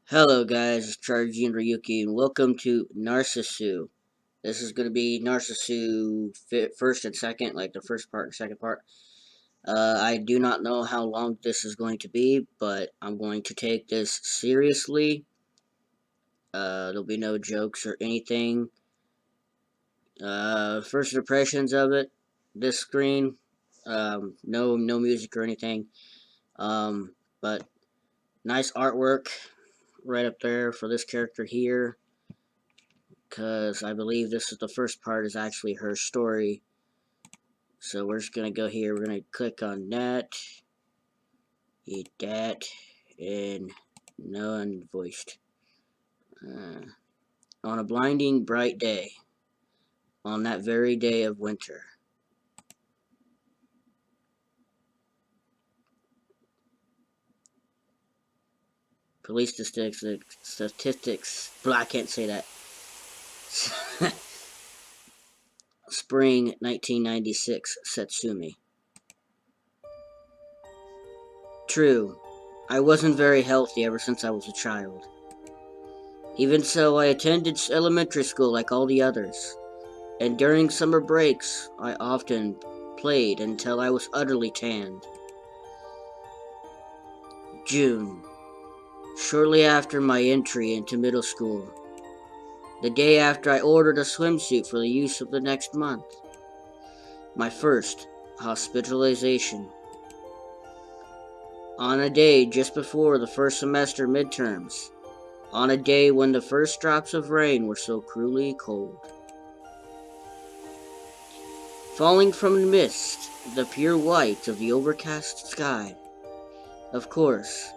Hello guys, it's Charjr Ryuki and welcome to Narcissu. This is going to be Narcissu first and second, like the first part and second part. I do not know how long this is going to be, but I'm going to take this seriously. There'll be no jokes or anything. First impressions of it, this screen, no music or anything. But nice artwork right up there for this character here. Because I believe this is the first part is actually her story. So we're just going to go here. We're going to click on that, eat that, and no unvoiced. On a blinding bright day, on that very day of winter. Police statistics, I can't say that. Spring 1996, Setsumi. True, I wasn't very healthy ever since I was a child. Even so, I attended elementary school like all the others, and during summer breaks, I often played until I was utterly tanned. June, shortly after my entry into middle school, the day after I ordered a swimsuit for the use of the next month. My first hospitalization. On a day just before the first semester midterms. On a day when the first drops of rain were so cruelly cold. Falling from the mist, the pure white of the overcast sky. Of course,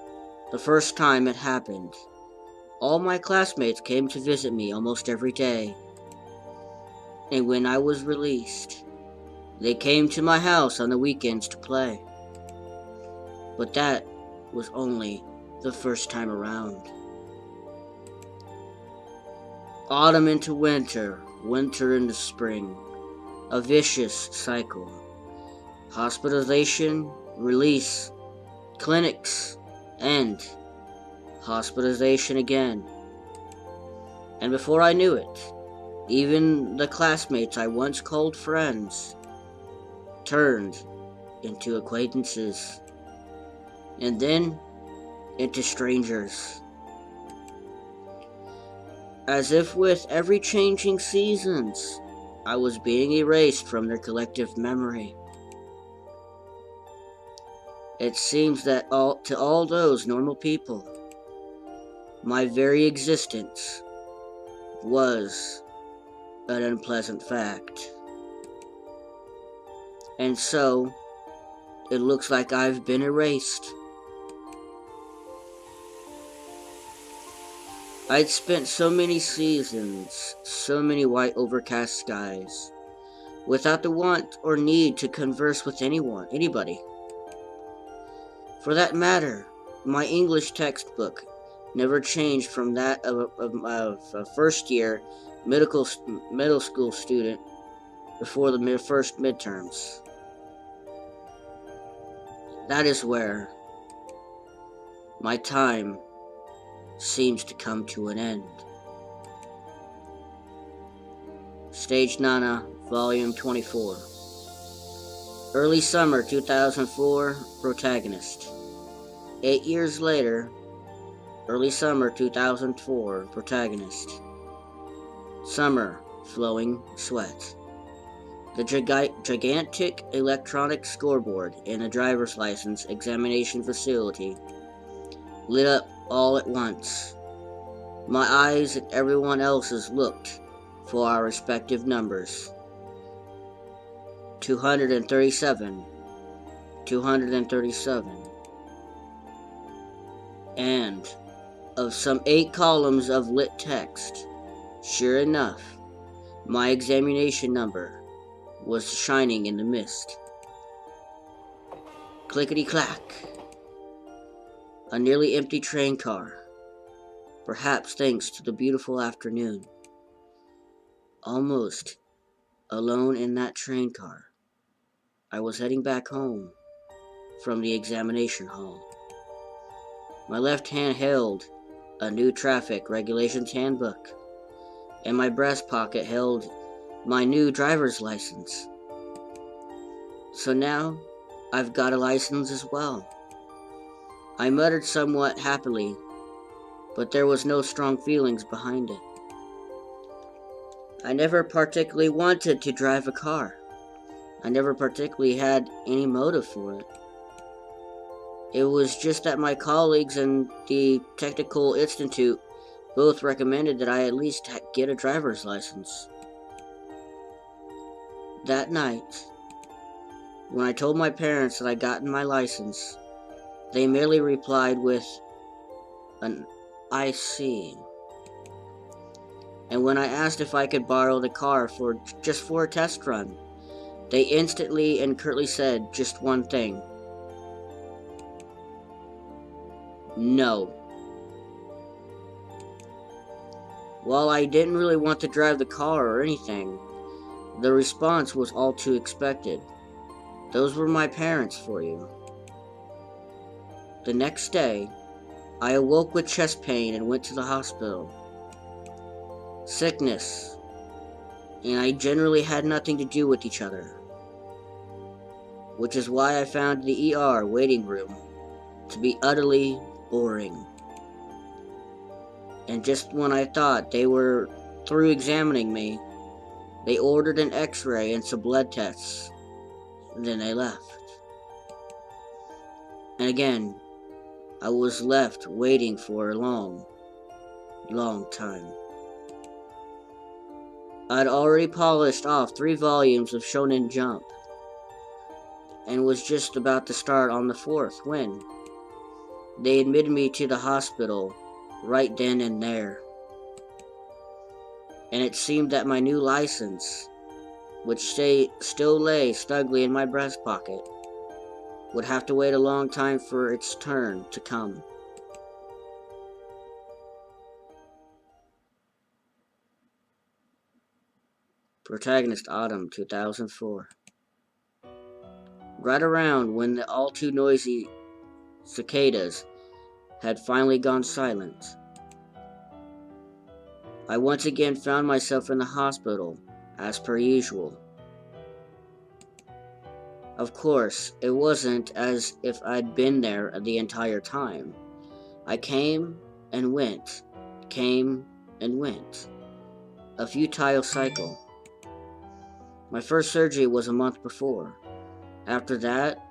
the first time it happened. All my classmates came to visit me almost every day. And when I was released, they came to my house on the weekends to play. But that was only the first time around. Autumn into winter, winter into spring. A vicious cycle. Hospitalization, release, clinics, and hospitalization again. And before I knew it, even the classmates I once called friends turned into acquaintances, and then into strangers. As if with every changing seasons, I was being erased from their collective memory. It seems that to all those normal people, my very existence was an unpleasant fact. And so, it looks like I've been erased. I'd spent so many seasons, so many white overcast skies, without the want or need to converse with anybody. For that matter, my English textbook never changed from that of a first-year middle school student before the first midterms. That is where my time seems to come to an end. Stage Nana, Volume 24. Early summer 2004, protagonist. 8 years later, early summer 2004, protagonist. Summer, flowing sweat. The gigantic electronic scoreboard in a driver's license examination facility lit up all at once. My eyes and everyone else's looked for our respective numbers. 237, 237. And of some 8 columns of lit text, sure enough, my examination number was shining in the mist. Clickety-clack. A nearly empty train car, perhaps thanks to the beautiful afternoon. Almost alone in that train car, I was heading back home from the examination hall. My left hand held a new traffic regulations handbook, and my breast pocket held my new driver's license. So now, I've got a license as well. I muttered somewhat happily, but there was no strong feelings behind it. I never particularly wanted to drive a car. I never particularly had any motive for it. It was just that my colleagues and the Technical Institute both recommended that I at least get a driver's license. That night, when I told my parents that I'd gotten my license, they merely replied with an "I see." And when I asked if I could borrow the car just for a test run, they instantly and curtly said just one thing: no. While I didn't really want to drive the car or anything, the response was all too expected. Those were my parents for you. The next day, I awoke with chest pain and went to the hospital. Sickness and I generally had nothing to do with each other, which is why I found the ER waiting room to be utterly boring. And just when I thought they were through examining me, they ordered an X-ray and some blood tests. Then they left. And again, I was left waiting for a long, long time. I'd already polished off 3 volumes of Shonen Jump, and was just about to start on the 4th when they admitted me to the hospital right then and there. And it seemed that my new license, which still lay snugly in my breast pocket, would have to wait a long time for its turn to come. Protagonist Autumn 2004. Right around when the all too noisy cicadas had finally gone silent, I once again found myself in the hospital, as per usual. Of course, it wasn't as if I'd been there the entire time. I came and went, came and went. A futile cycle. My first surgery was a month before. After that,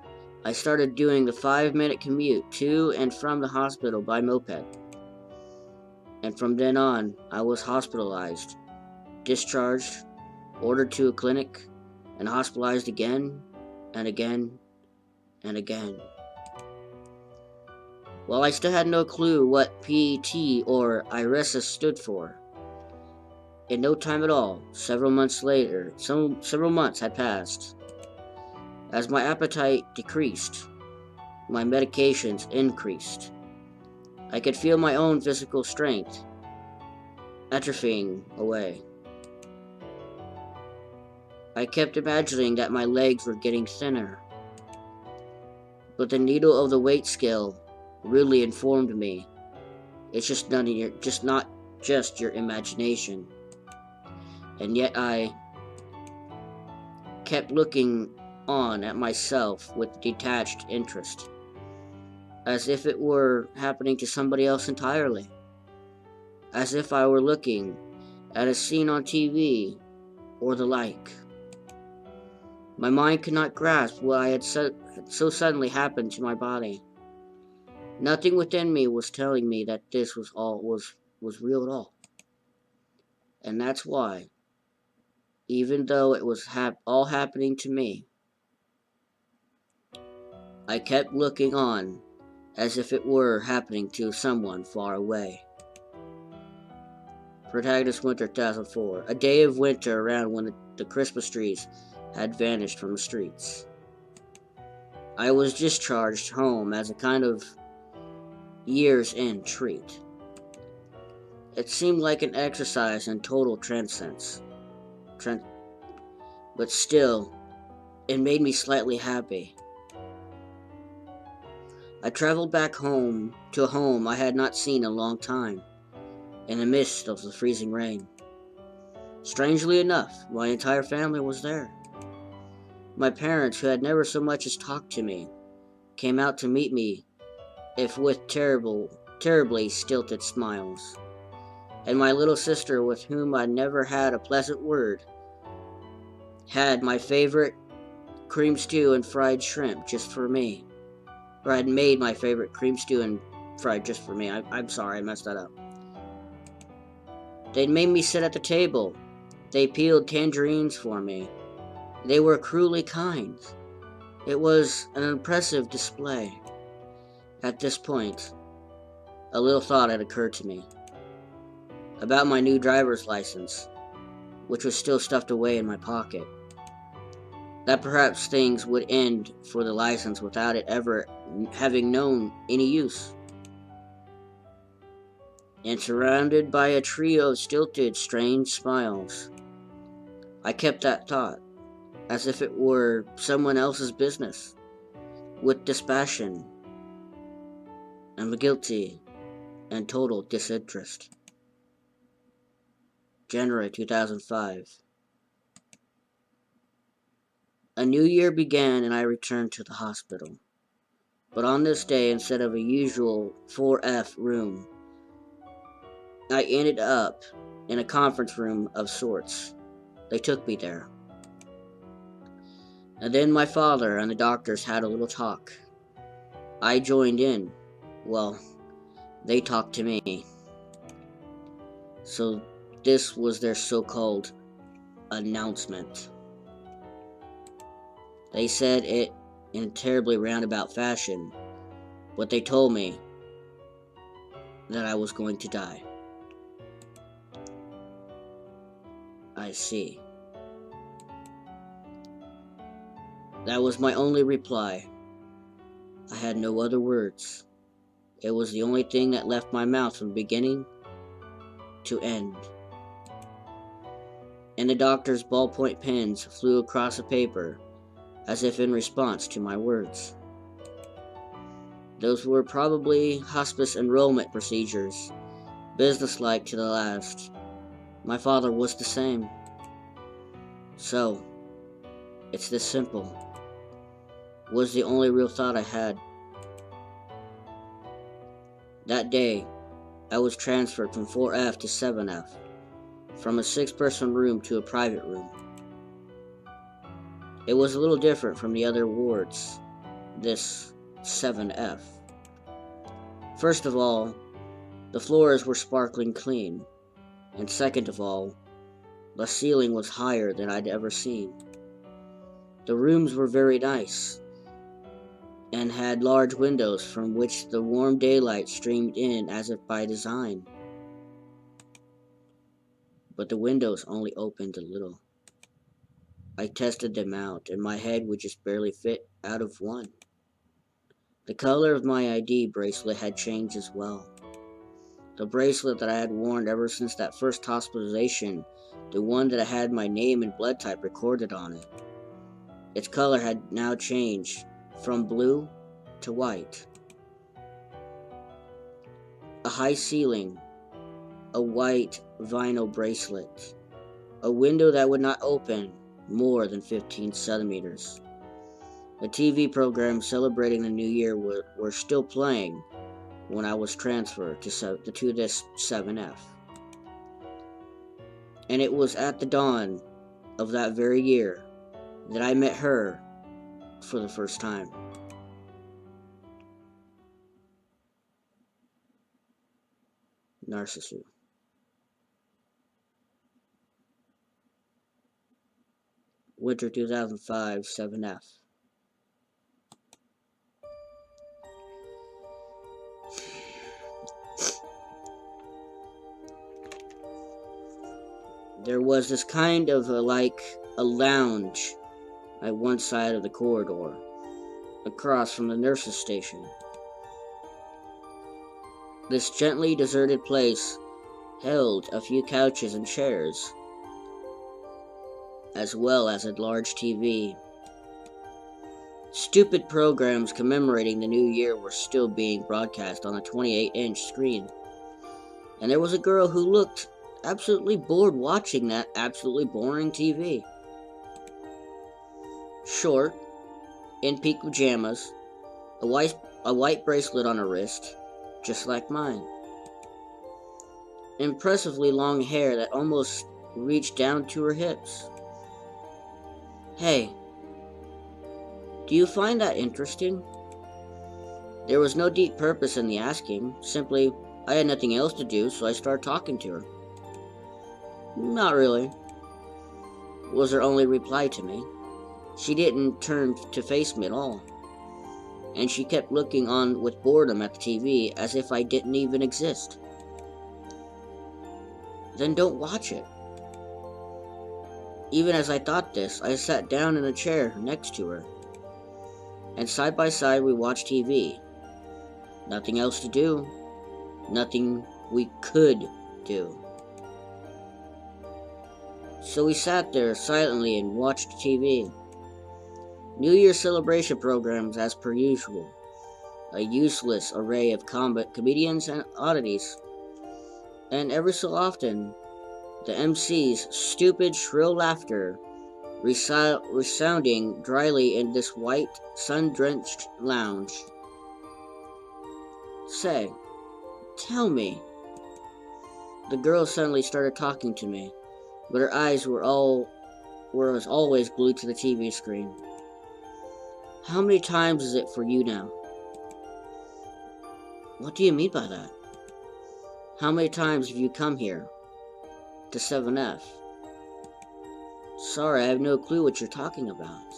I started doing the 5-minute commute to and from the hospital by moped. And from then on, I was hospitalized, discharged, ordered to a clinic, and hospitalized again, and again, and again. While I still had no clue what PET or IRESA stood for, in no time at all, several months had passed. As my appetite decreased, my medications increased. I could feel my own physical strength atrophying away. I kept imagining that my legs were getting thinner, but the needle of the weight scale rudely informed me, it's just not just your imagination. And yet I kept looking on at myself with detached interest, as if it were happening to somebody else entirely, as if I were looking at a scene on TV or the like. My mind could not grasp what I had so suddenly happened to my body. Nothing within me was telling me that this was real at all. And that's why, even though it was all happening to me, I kept looking on as if it were happening to someone far away. Protagonist Winter 2004. A day of winter around when the Christmas trees had vanished from the streets. I was discharged home as a kind of year's end treat. It seemed like an exercise in total transcendence. But still, it made me slightly happy. I traveled back home to a home I had not seen in a long time, in the midst of the freezing rain. Strangely enough, my entire family was there. My parents, who had never so much as talked to me, came out to meet me, if with terribly stilted smiles. And my little sister, with whom I never had a pleasant word, had my favorite cream stew and fried shrimp just for me. Or had made my favorite cream stew and fried just for me. I'm sorry, I messed that up. They'd made me sit at the table. They peeled tangerines for me. They were cruelly kind. It was an impressive display. At this point, a little thought had occurred to me about my new driver's license, which was still stuffed away in my pocket. That perhaps things would end for the license without it ever having known any use. And surrounded by a trio of stilted, strange smiles, I kept that thought, as if it were someone else's business, with dispassion and guilty and total disinterest. January 2005. A new year began and I returned to the hospital. But on this day, instead of a usual 4F room, I ended up in a conference room of sorts. They took me there. And then my father and the doctors had a little talk. I joined in. Well, they talked to me. So this was their so-called announcement. They said it in a terribly roundabout fashion, but they told me that I was going to die. I see. That was my only reply. I had no other words. It was the only thing that left my mouth from beginning to end. And the doctor's ballpoint pens flew across the paper as if in response to my words. Those were probably hospice enrollment procedures, businesslike to the last. My father was the same. So, it's this simple. Was the only real thought I had. That day, I was transferred from 4F to 7F, from a 6-person room to a private room. It was a little different from the other wards, this 7F. First of all, the floors were sparkling clean, and second of all, the ceiling was higher than I'd ever seen. The rooms were very nice, and had large windows from which the warm daylight streamed in as if by design. But the windows only opened a little. I tested them out, and my head would just barely fit out of one. The color of my ID bracelet had changed as well. The bracelet that I had worn ever since that first hospitalization, the one that had my name and blood type recorded on it. Its color had now changed from blue to white. A high ceiling, a white vinyl bracelet, a window that would not open more than 15 centimeters. The TV programs celebrating the new year were still playing when I was transferred to this 7F. And it was at the dawn of that very year that I met her for the first time. Narcissu. Winter 2005, 7F. There was this kind of like a lounge at one side of the corridor, across from the nurse's station. This gently deserted place held a few couches and chairs, as well as a large TV. Stupid programs commemorating the new year were still being broadcast on a 28-inch screen. And there was a girl who looked absolutely bored watching that absolutely boring TV. Short, in pink pajamas, a white bracelet on her wrist, just like mine. Impressively long hair that almost reached down to her hips. Hey, do you find that interesting? There was no deep purpose in the asking, simply, I had nothing else to do, so I started talking to her. Not really, was her only reply to me. She didn't turn to face me at all, and she kept looking on with boredom at the TV as if I didn't even exist. Then don't watch it. Even as I thought this, I sat down in a chair next to her, and side by side we watched TV. Nothing else to do. Nothing we could do. So we sat there silently and watched TV. New Year's celebration programs as per usual. A useless array of comedians and oddities. And every so often, the MC's stupid, shrill laughter resounding dryly in this white, sun-drenched lounge. Say, tell me. The girl suddenly started talking to me, but her eyes were as always glued to the TV screen. How many times is it for you now? What do you mean by that? How many times have you come here? To 7F? Sorry, I have no clue what you're talking about.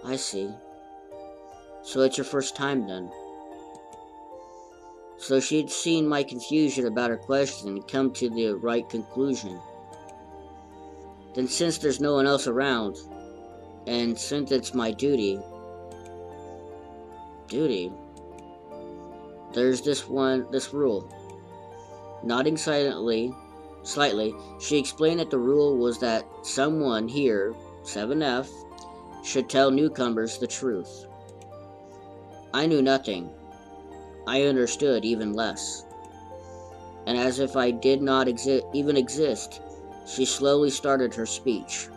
I see. So it's your first time then? So she'd seen my confusion about her question and come to the right conclusion. Then since there's no one else around, and since it's my duty, there's this rule. Nodding slightly, she explained that the rule was that someone here, 7F, should tell newcomers the truth. I knew nothing. I understood even less. And as if I did not even exist, she slowly started her speech.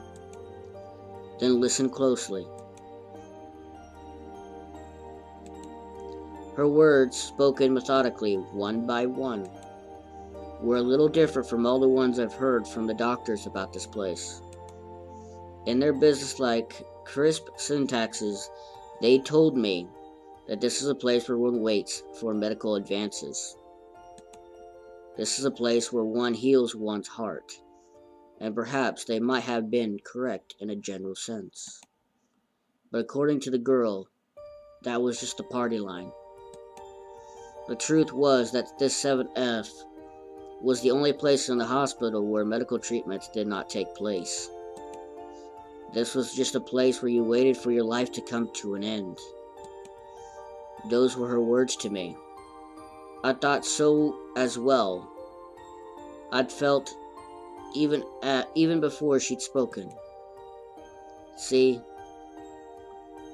Then listen closely. Her words, spoken methodically, one by one, were a little different from all the ones I've heard from the doctors about this place. In their businesslike, crisp syntaxes, they told me that this is a place where one waits for medical advances. This is a place where one heals one's heart, and perhaps they might have been correct in a general sense. But according to the girl, that was just a party line. The truth was that this 7F was the only place in the hospital where medical treatments did not take place. This was just a place where you waited for your life to come to an end. Those were her words to me. I thought so as well. I'd felt even before she'd spoken. See,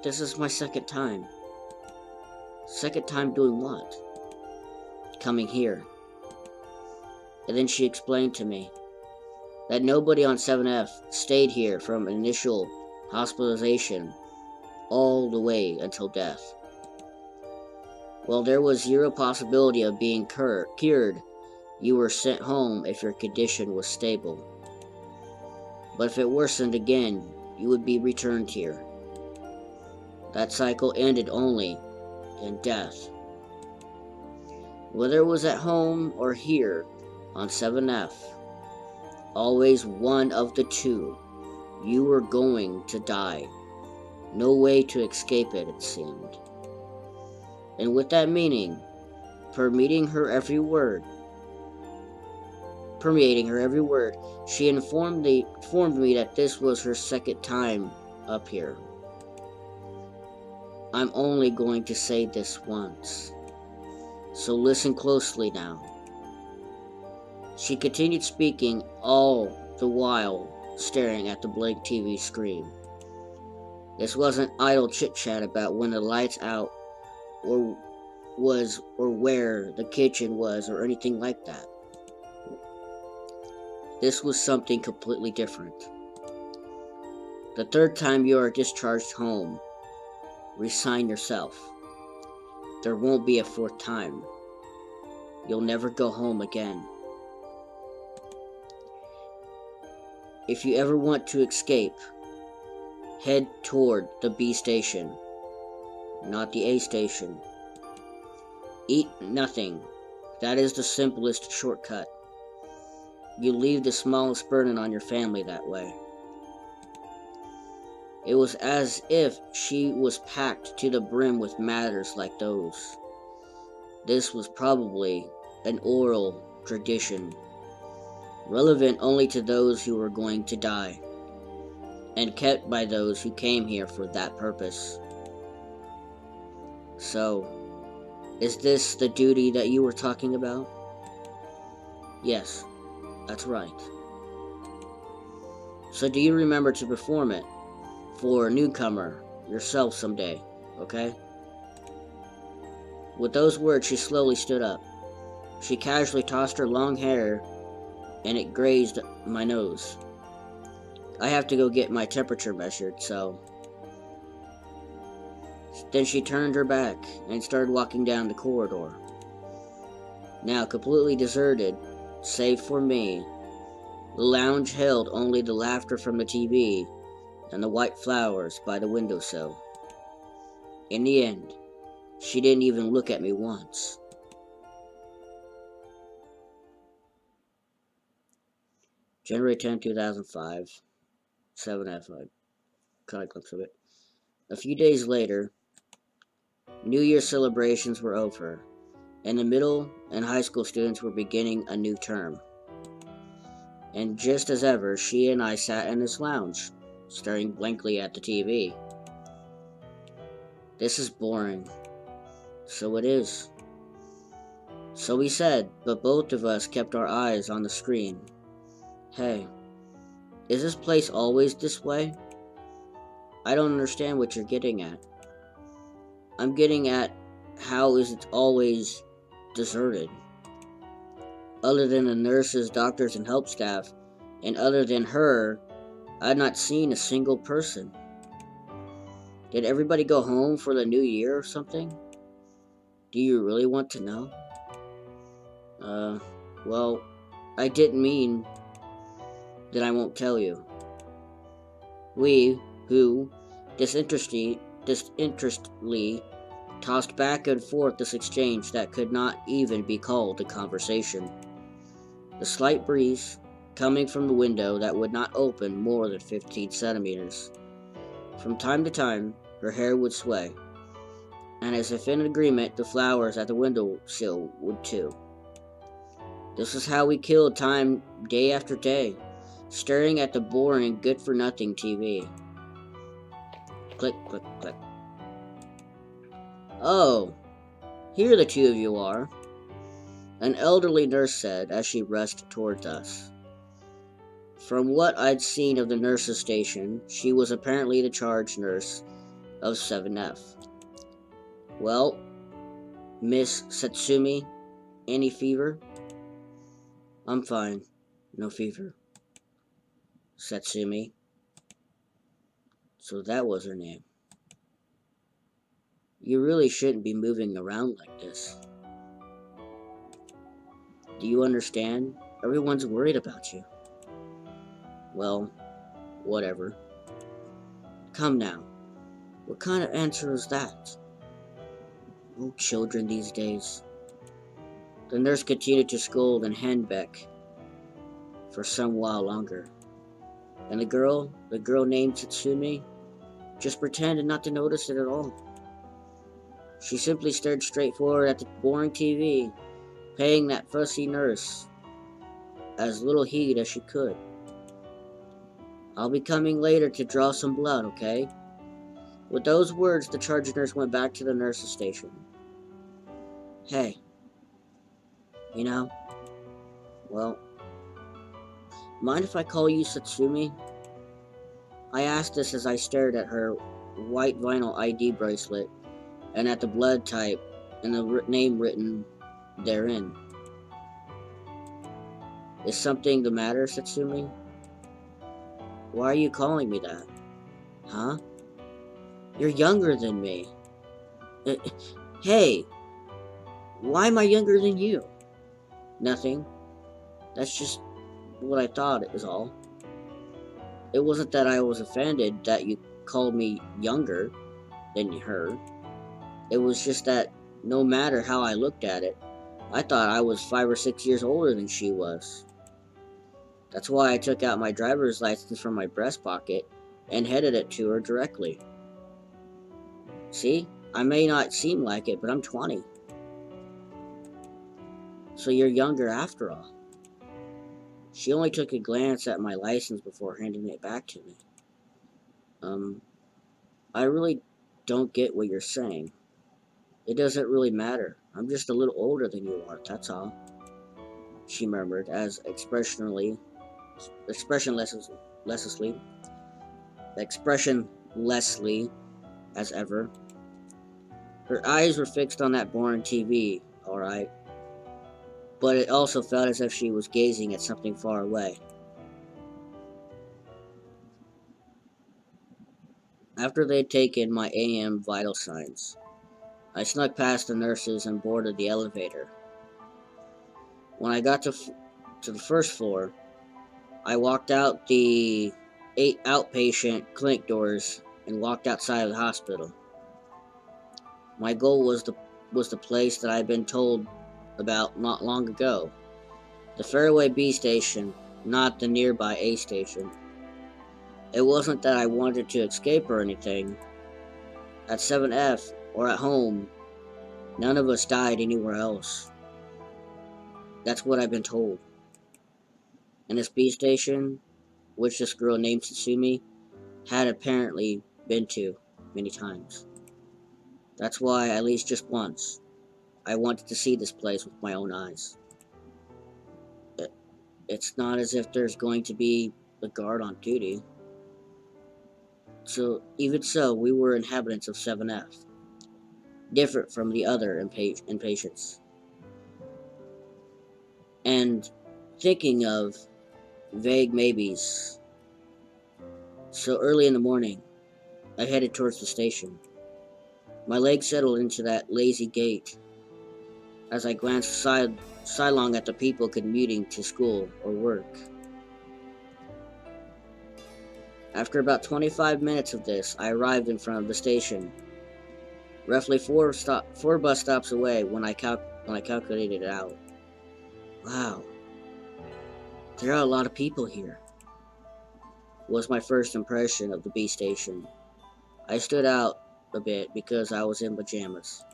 this is my second time. Second time doing what? Coming here. And then she explained to me that nobody on 7F stayed here from initial hospitalization all the way until death. While there was zero possibility of being cured, you were sent home if your condition was stable. But if it worsened again, you would be returned here. That cycle ended only in death. Whether it was at home or here on 7F, always one of the two, you were going to die. No way to escape it, it seemed. And with that meaning, permeating her every word, she informed me that this was her second time up here. I'm only going to say this once, so listen closely now. She continued speaking, all the while staring at the blank TV screen. This wasn't idle chit-chat about when the lights out or where the kitchen was or anything like that. This was something completely different. The third time you are discharged home, resign yourself. There won't be a fourth time. You'll never go home again. If you ever want to escape, head toward the B station, not the A station. Eat nothing. That is the simplest shortcut. You leave the smallest burden on your family that way. It was as if she was packed to the brim with matters like those. This was probably an oral tradition, relevant only to those who were going to die, and kept by those who came here for that purpose. So, is this the duty that you were talking about? Yes, that's right. So do you remember to perform it for a newcomer yourself someday, okay? With those words, she slowly stood up. She casually tossed her long hair, and it grazed my nose. I have to go get my temperature measured, so... Then she turned her back and started walking down the corridor. Now completely deserted, save for me, the lounge held only the laughter from the TV and the white flowers by the windowsill. In the end, she didn't even look at me once. January 10, 2005, 7F, I caught a glimpse of it. A few days later, New Year's celebrations were over, and the middle and high school students were beginning a new term. And just as ever, she and I sat in this lounge, staring blankly at the TV. This is boring. So it is. So we said, but both of us kept our eyes on the screen. Hey, is this place always this way? I don't understand what you're getting at. I'm getting at how is it always deserted? Other than the nurses, doctors, and help staff, and other than her, I've not seen a single person. Did everybody go home for the new year or something? Do you really want to know? Well, I didn't mean that I won't tell you. We, who, disinterestedly tossed back and forth this exchange that could not even be called a conversation. The slight breeze, coming from the window that would not open more than 15 centimeters. From time to time, her hair would sway, and as if in agreement, the flowers at the windowsill would too. This is how we killed time day after day, staring at the boring, good-for-nothing TV. Click, click, click. Oh, here the two of you are, an elderly nurse said as she rushed towards us. From what I'd seen of the nurse's station, she was apparently the charge nurse of 7F. Well, Miss Satsumi, any fever? I'm fine, no fever. Satsumi. So that was her name. You really shouldn't be moving around like this. Do you understand? Everyone's worried about you. Well, whatever. Come now. What kind of answer is that? Oh, children these days. The nurse continued to scold and henpeck for some while longer. And the girl named Satsumi, just pretended not to notice it at all. She simply stared straight forward at the boring TV, paying that fussy nurse as little heed as she could. I'll be coming later to draw some blood, okay? With those words, the charge nurse went back to the nurse's station. Hey, you know, well, mind if I call you Satsumi? I asked this as I stared at her white vinyl ID bracelet and at the blood type and the name written therein. Is something the matter, Satsumi? Why are you calling me that? Huh? You're younger than me. Hey, why am I younger than you? Nothing. That's just what I thought, is all. It wasn't that I was offended that you called me younger than her. It was just that no matter how I looked at it, I thought I was 5 or 6 years older than she was. That's why I took out my driver's license from my breast pocket and headed it to her directly. See, I may not seem like it, but I'm 20. So you're younger after all. She only took a glance at my license before handing it back to me. I really don't get what you're saying. It doesn't really matter. I'm just a little older than you are, that's all. She murmured, as expressionlessly as ever. Her eyes were fixed on that boring TV, alright, but it also felt as if she was gazing at something far away. After they'd taken my AM vital signs, I snuck past the nurses and boarded the elevator. When I got to the first floor, I walked out the 8 outpatient clinic doors and walked outside of the hospital. My goal was the place that I'd been told about not long ago. The Fairway B station, not the nearby A station. It wasn't that I wanted to escape or anything. At 7F or at home, none of us died anywhere else. That's what I've been told. And this B station, which this girl named Satsumi had apparently been to many times. That's why, at least just once, I wanted to see this place with my own eyes. It's not as if there's going to be a guard on duty. So, even so, we were inhabitants of 7F, different from the other inpatients. And thinking of vague maybes. So early in the morning, I headed towards the station. My legs settled into that lazy gait as I glanced sidelong at the people commuting to school or work. After about 25 minutes of this, I arrived in front of the station, roughly 4 bus stops away when I calculated it out. Wow, there are a lot of people here, was my first impression of the B station. I stood out a bit because I was in pajamas,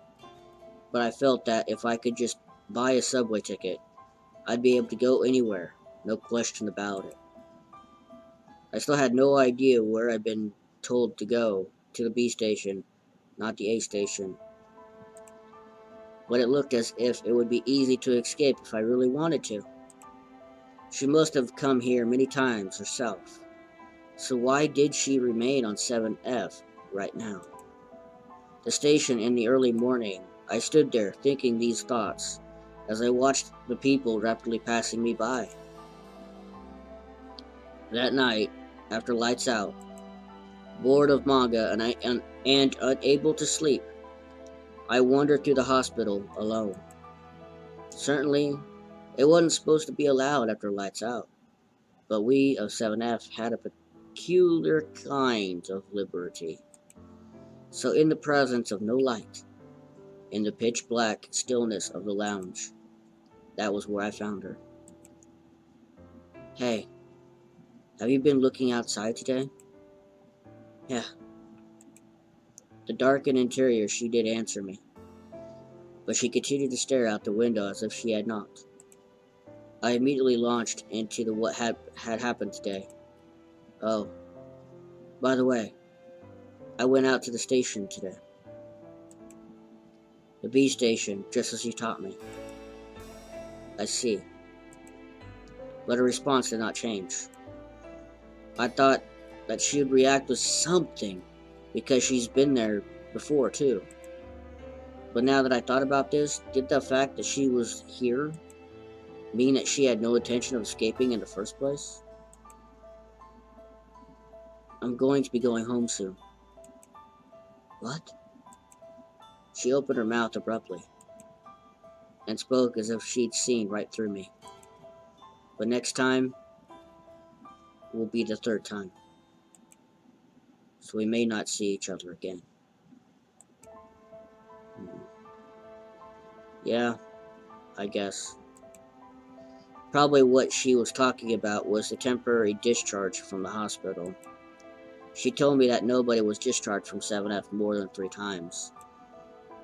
but I felt that if I could just buy a subway ticket, I'd be able to go anywhere, no question about it. I still had no idea where I'd been told to go, to the B station, not the A station. But it looked as if it would be easy to escape if I really wanted to. She must have come here many times herself. So why did she remain on 7F right now? The station in the early morning, I stood there thinking these thoughts as I watched the people rapidly passing me by. That night, after lights out, bored of manga and unable to sleep, I wandered through the hospital alone. Certainly, it wasn't supposed to be allowed after lights out, but we of 7F had a peculiar kind of liberty. So in the presence of no light, in the pitch black stillness of the lounge, that was where I found her. Hey, have you been looking outside today? Yeah. The darkened interior, she did answer me, but she continued to stare out the window as if she had not. I immediately launched into what had happened today. Oh, by the way, I went out to the station today. The B station, just as you taught me. I see. But her response did not change. I thought that she would react with something, because she's been there before too. But now that I thought about this, did the fact that she was here mean that she had no intention of escaping in the first place? I'm going to be going home soon. What? She opened her mouth abruptly and spoke as if she'd seen right through me. But next time will be the third time, so we may not see each other again. Yeah, I guess. Probably what she was talking about was the temporary discharge from the hospital. She told me that nobody was discharged from 7F more than 3 times.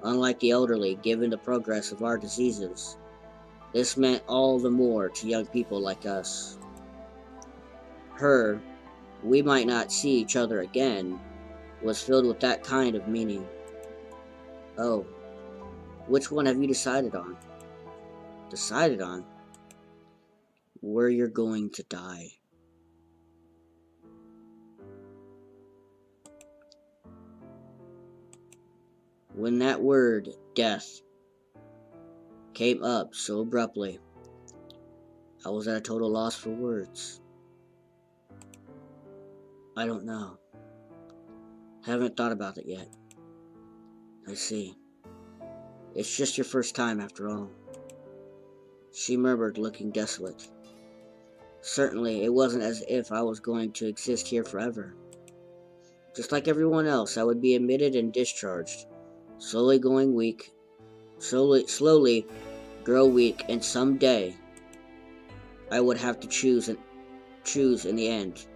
Unlike the elderly, given the progress of our diseases, this meant all the more to young people like us. Her, we might not see each other again, was filled with that kind of meaning. Oh, which one have you decided on? Decided on? Where you're going to die. When that word, death, came up so abruptly, I was at a total loss for words. I don't know. Haven't thought about it yet. I see. It's just your first time after all. She murmured, looking desolate. Certainly, it wasn't as if I was going to exist here forever. Just like everyone else, I would be admitted and discharged, slowly going weak, slowly grow weak, and someday I would have to choose in the end,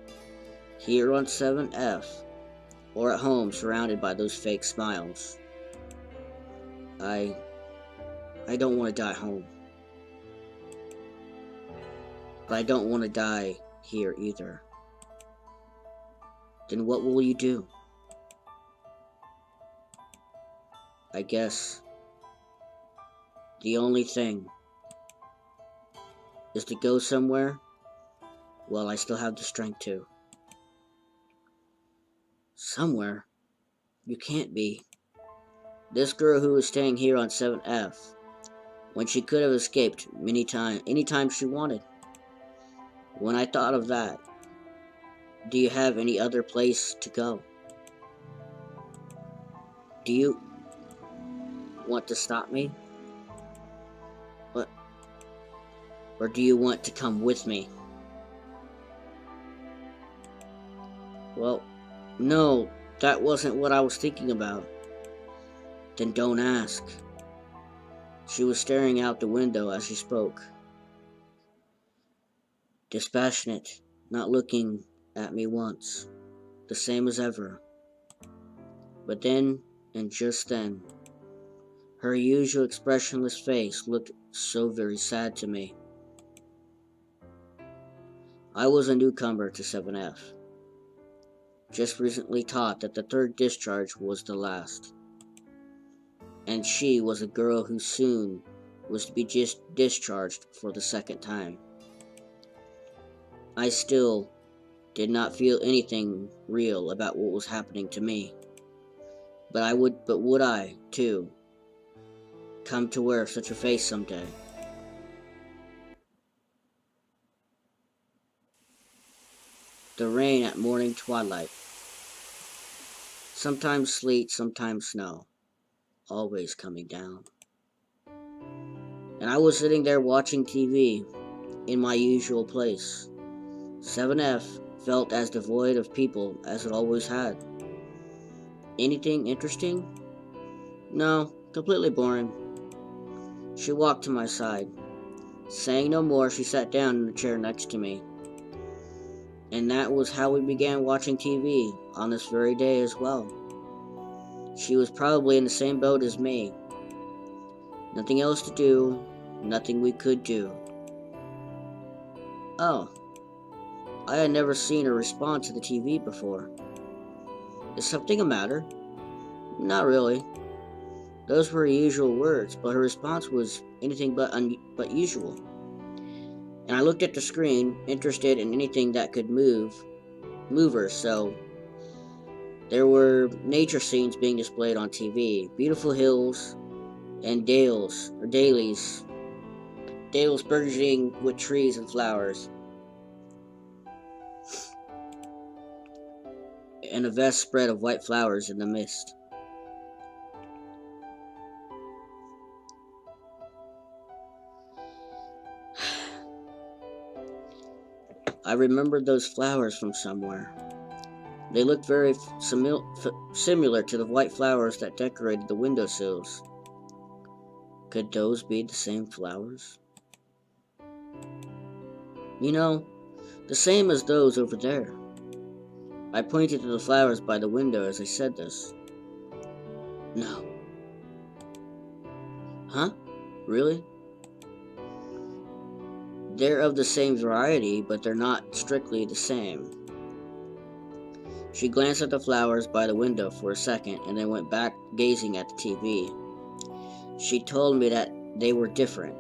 here on 7F, or at home surrounded by those fake smiles. I don't want to die home. But I don't want to die here either. Then what will you do? I guess the only thing is to go somewhere while I still have the strength to. Somewhere? You can't be. This girl who is staying here on 7F, when she could have escaped anytime she wanted. When I thought of that, do you have any other place to go? Do you want to stop me? What? Or do you want to come with me? Well, no, that wasn't what I was thinking about. Then don't ask. She was staring out the window as she spoke. Dispassionate, not looking at me once, the same as ever. But then, and just then, her usual expressionless face looked so very sad to me. I was a newcomer to 7F, just recently taught that the third discharge was the last. And she was a girl who soon was to be just discharged for the second time. I still did not feel anything real about what was happening to me. But would I, too, come to wear such a face someday? The rain at morning twilight. Sometimes sleet, sometimes snow. Always coming down. And I was sitting there watching TV in my usual place. 7F felt as devoid of people as it always had. Anything interesting? No, completely boring. She walked to my side. Saying no more, she sat down in the chair next to me. And that was how we began watching TV on this very day as well. She was probably in the same boat as me. Nothing else to do, nothing we could do. Oh, I had never seen her respond to the TV before. Is something the matter? Not really. Those were her usual words, but her response was anything but usual. And I looked at the screen, interested in anything that could move her, so There were nature scenes being displayed on TV. Beautiful hills and dales burgeoning with trees and flowers, and a vast spread of white flowers in the mist. I remembered those flowers from somewhere. They looked very similar to the white flowers that decorated the windowsills. Could those be the same flowers? You know, the same as those over there. I pointed to the flowers by the window as I said this. No. Huh? Really? They're of the same variety, but they're not strictly the same. She glanced at the flowers by the window for a second and then went back gazing at the TV. She told me that they were different,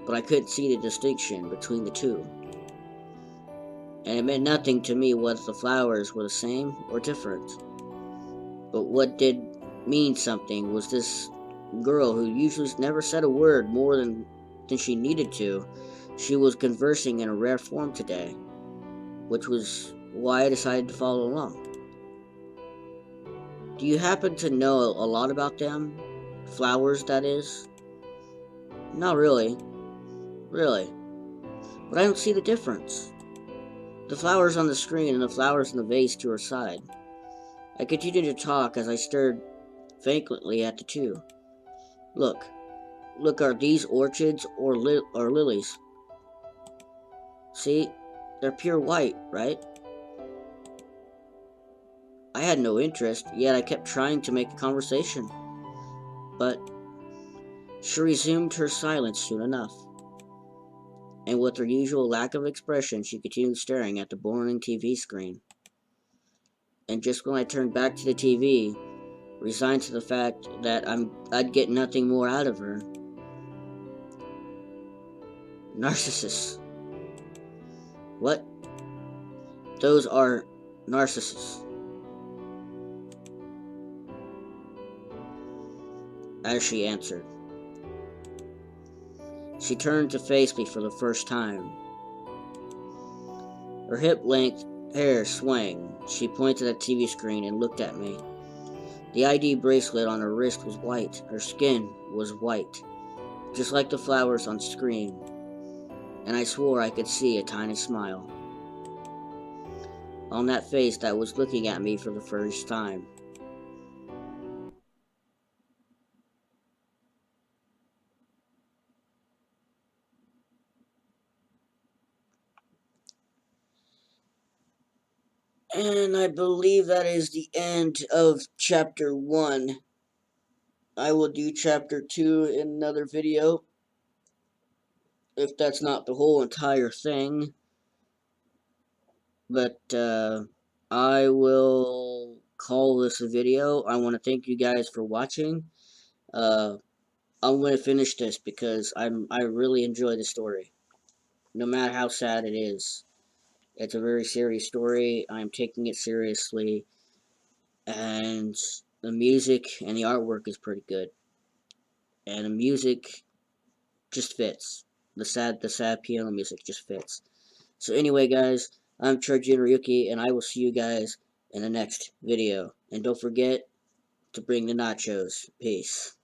but I couldn't see the distinction between the two. And it meant nothing to me whether the flowers were the same or different. But what did mean something was this girl who usually never said a word more than she needed to. She was conversing in a rare form today, which was why I decided to follow along. Do you happen to know a lot about them? Flowers, that is? Not really. Really. But I don't see the difference. The flowers on the screen and the flowers in the vase to her side. I continued to talk as I stared vacantly at the two. Look, are these orchids or lilies? See, they're pure white, right? I had no interest, yet I kept trying to make a conversation. But she resumed her silence soon enough, and with her usual lack of expression, she continued staring at the boring TV screen. And just when I turned back to the TV, resigned to the fact that I'd get nothing more out of her. Narcissus. What? Those are narcissus. As she answered. She turned to face me for the first time. Her hip-length hair swaying, she pointed at the TV screen and looked at me. The ID bracelet on her wrist was white. Her skin was white, just like the flowers on screen. And I swore I could see a tiny smile on that face that was looking at me for the first time. And I believe that is the end of chapter 1. I will do chapter 2 in another video, if that's not the whole entire thing. But I will call this a video. I want to thank you guys for watching. I'm going to finish this because I really enjoy the story, no matter how sad it is. It's a very serious story. I'm taking it seriously, and the music and the artwork is pretty good, and the music just fits. The sad piano music just fits. So anyway, guys, I'm Charjr Ryuki, and I will see you guys in the next video. And don't forget to bring the nachos. Peace.